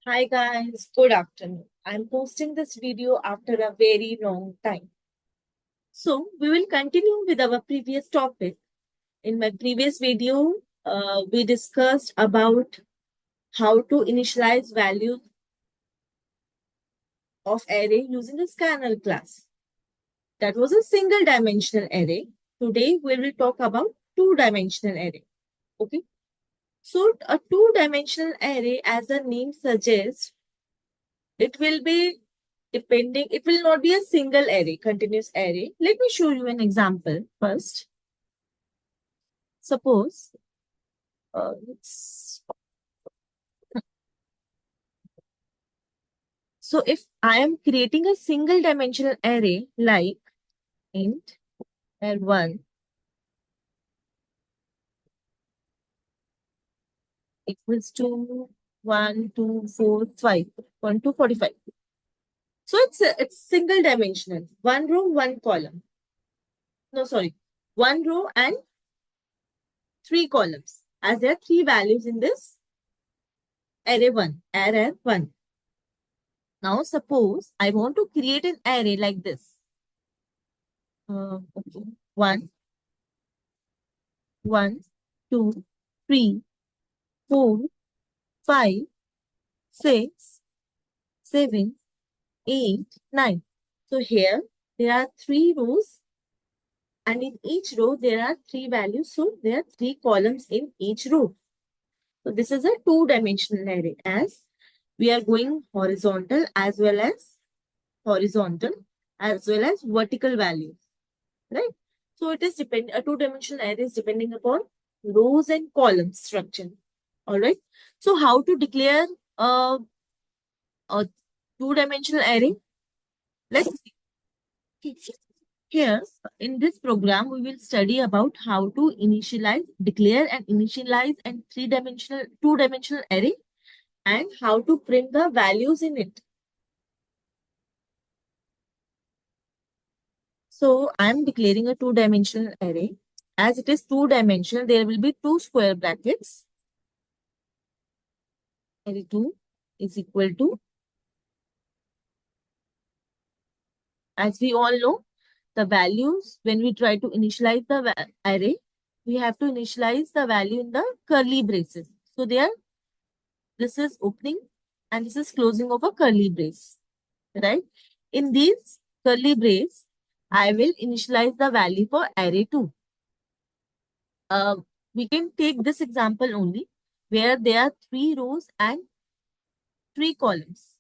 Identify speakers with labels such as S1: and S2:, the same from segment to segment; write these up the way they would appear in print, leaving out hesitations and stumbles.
S1: Hi guys, good afternoon. I'm posting this video after a very long time. So we will continue with our previous topic. In my previous video, we discussed about how to initialize values of array using a scanner class. That was a single dimensional array. Today we will talk about two-dimensional array. Okay. So a two-dimensional array, as the name suggests, it will be depending, it will not be a single array, continuous array. Let me show you an example first. Suppose, so if I am creating a single dimensional array like int r1 equals to 1, 2, 4, 5, 1 to 45. So it's single dimensional, one row, one column. No, sorry, one row and three columns, as there are three values in this array 1, array 1. Now, suppose I want to create an array like this. Okay. 1, 1, 2, 3, 4, 5, 6, 7, 8, 9. So here there are three rows, and in each row there are three values. So there are three columns in each row. So this is a two-dimensional array, as we are going horizontal as well as vertical values, right? So it is a two-dimensional array is depending upon rows and columns structure. All right. So how to declare a two-dimensional array? Let's see. Here in this program, we will study about how to declare and initialize a two-dimensional array, and how to print the values in it. So I'm declaring a two-dimensional array. As it is two-dimensional, there will be two square brackets. Array 2 is equal to, as we all know, the values, when we try to initialize the array, we have to initialize the value in the curly braces. So there, this is opening and this is closing of a curly brace, right? In these curly brace, I will initialize the value for array 2. We can take this example only, where there are three rows and three columns.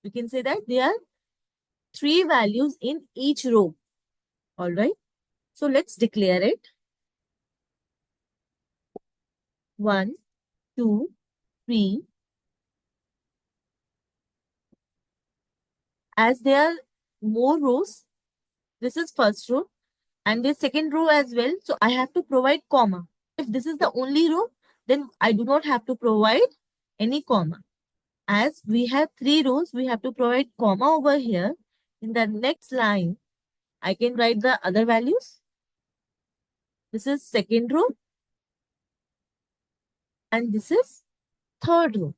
S1: We can say that there are three values in each row. All right. So let's declare it. 1, 2, 3. As there are more rows, this is first row and the second row as well. So I have to provide comma. If this is the only row, then I do not have to provide any comma. As we have three rows, we have to provide comma over here. In the next line, I can write the other values. This is second row and this is third row.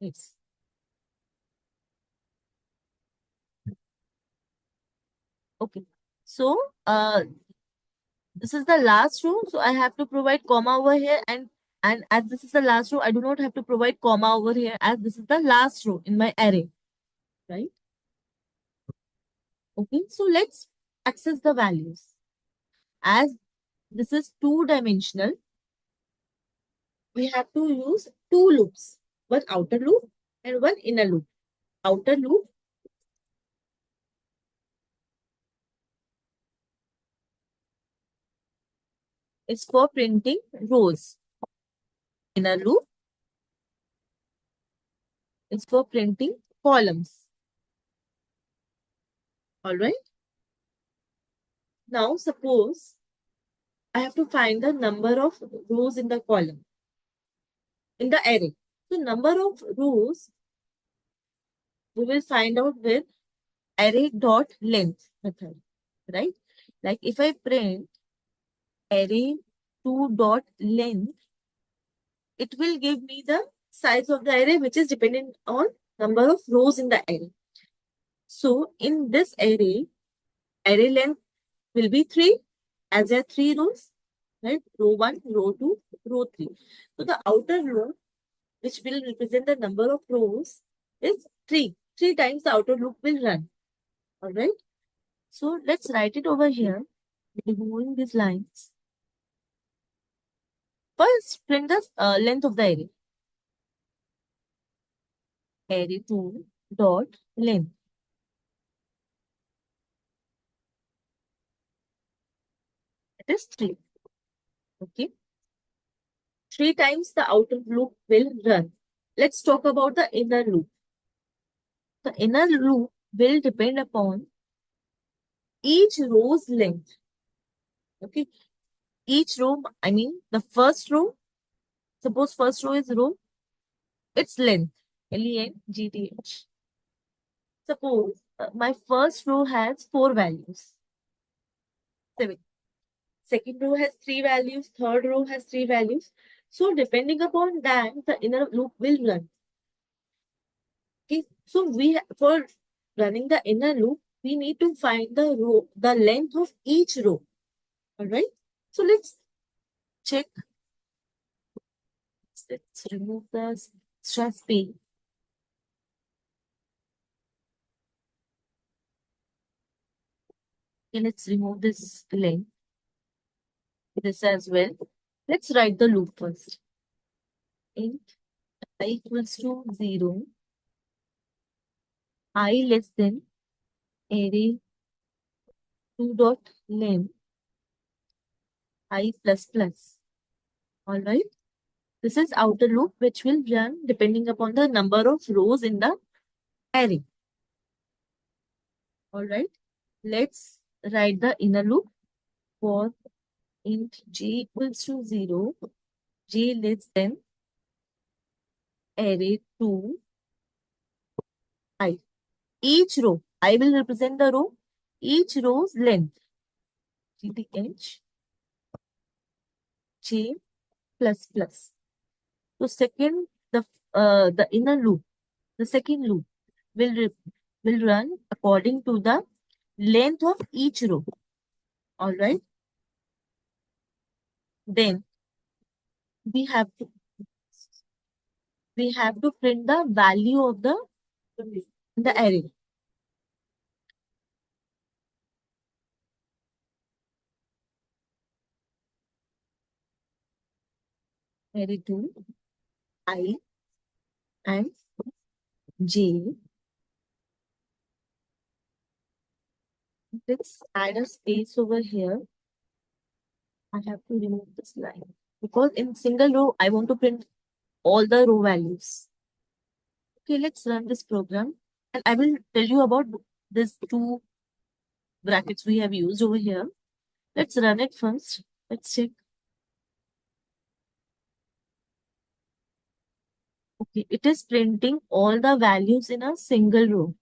S1: Yes. Okay. So this is the last row. So I have to provide comma over here, and as this is the last row, I do not have to provide comma over here, as this is the last row in my array. Right? Okay. So let's access the values. As this is two-dimensional, we have to use two loops, one outer loop and one inner loop. Outer loop is for printing rows. Inner loop is for printing columns. All right. Now suppose I have to find the number of rows in the column, in the array. So number of rows we will find out with array dot length method, right? Like if I print array 2 dot length, it will give me the size of the array, which is dependent on number of rows in the array. So in this array length will be 3, as there are 3 rows, right? Row 1, row 2, row 3. So the outer row, which will represent the number of rows, is 3. 3 times the outer loop will run. All right. So let's write it over here, removing these lines. First, print the length of the array. Array2 dot length. It is 3. Okay. 3 times the outer loop will run. Let's talk about the inner loop. The inner loop will depend upon each row's length. Okay. Each row, I mean the first row, suppose first row is row, its length, length. Suppose my first row has 4 values. 7. Second row has 3 values. Third row has 3 values. So depending upon that, the inner loop will run. Okay. So for running the inner loop, we need to find the length of each row. All right. So let's check. Let's remove the extra space. Okay, let's remove this length. This as well. Let's write the loop first. Int I equals to 0, I less than array 2 dot length I plus plus. All right. This is outer loop which will run depending upon the number of rows in the array. All right. Let's write the inner loop for int j equals to 0, j less than array 2 I. Each row, I will represent the row, each row's length, gth j plus plus. So second, the inner loop, the second loop will run according to the length of each row. All right. Then we have to print the value of the array. Array 2, I and j. Let's add a space over here. I have to remove this line because in single row, I want to print all the row values. Okay, let's run this program and I will tell you about these 2 brackets we have used over here. Let's run it first. Let's check. Okay, it is printing all the values in a single row.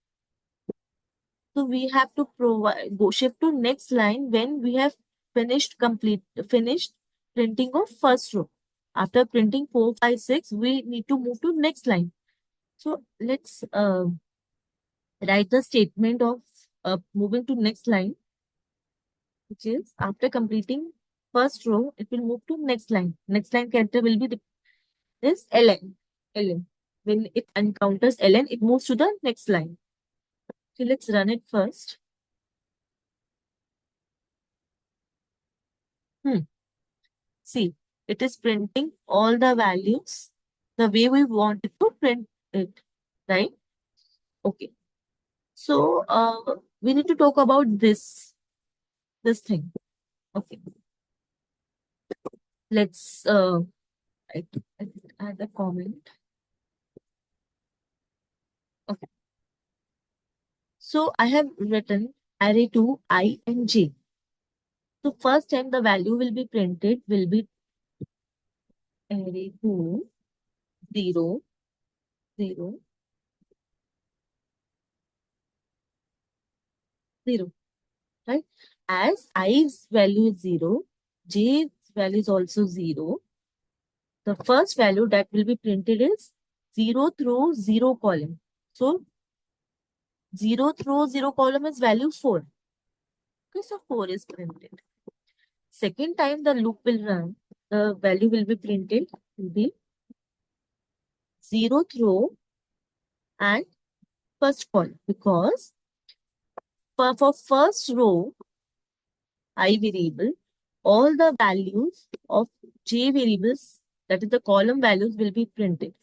S1: So we have to go shift to next line when we have finished printing of first row. After printing 4, 5, 6, we need to move to next line. So let's write the statement of moving to next line, which is after completing first row, it will move to next line. Next line character will be this ln. ln. When it encounters ln, it moves to the next line. So let's run it first. See, it is printing all the values the way we want it to print it, right? Okay. So we need to talk about this thing. Okay. Let's add a comment. Okay. So I have written array 2, I and j. So first time the value will be printed will be array 2, 0, 0, 0, right? As i's value is 0, j's value is also 0. the first value that will be printed is 0th row 0 column. So 0th row 0 column is value 4. Okay, so 4 is printed. Second time the loop will run, the value will be printed will be 0th row and first column, because for first row I variable, all the values of j variables, that is the column values, will be printed.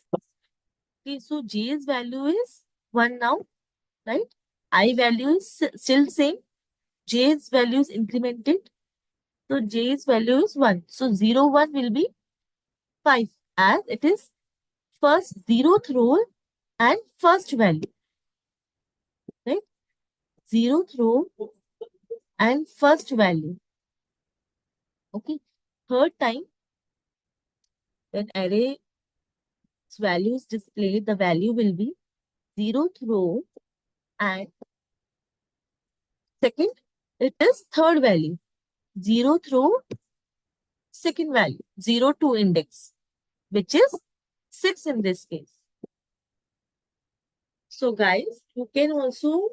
S1: Okay, so j's value is 1 now, right? I value is still same. J's value is incremented. So j's value is 1. So 0, 1 will be 5, as it is first 0th row and first value, right? 0th row and first value. Okay. Third time, when array value is displayed, the value will be 0th row and second, it is third value. 0th row, second value, 0 to index, which is 6 in this case. So guys, you can also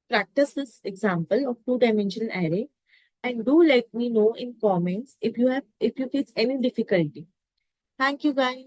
S1: practice this example of two-dimensional array, and do let me know in comments if you face any difficulty. Thank you guys.